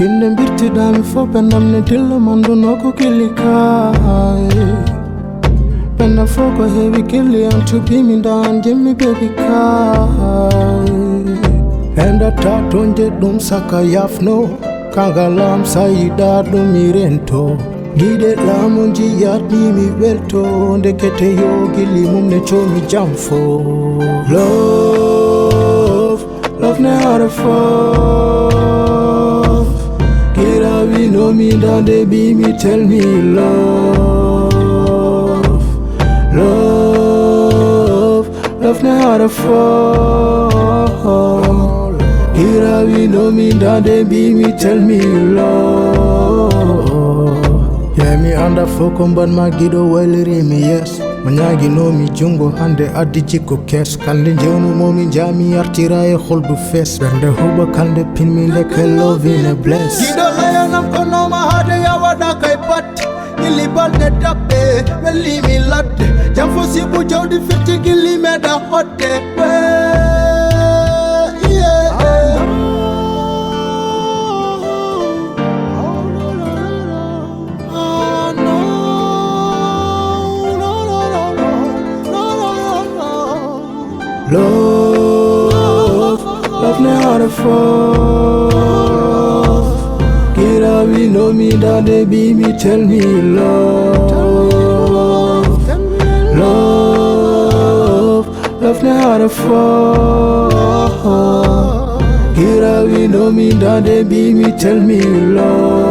Ginde birti dami fo penam ne dillo mandu noko kilikai. Penna foko heavy killi and to be me down Jimmy baby kai. And a tatonje dum saka yafno Kangalam saida dumirento Gide lamunji yat mi welto Ndekete yo gili mumne chomi jamfo Love ne hara fall Kira we know me down they be me tell me Love ne hara fall Kira we know me down they be me tell me Yeah, me under fokum but my gido weliri me yes Manyagi no mi jungo hande adijiko kes Kande jonu momi jami artira e holbu fes Bende huba kande pin me like a love in a bless Gido layanam kono mahade ya wada kai pat Gili balde tape, weli mi latte Jamfo sibu jawdi fiti gili meda hotte Love ne hara fall Kira we know me that they be me tell me Love ne hara fall Kira we know me that they be me tell me love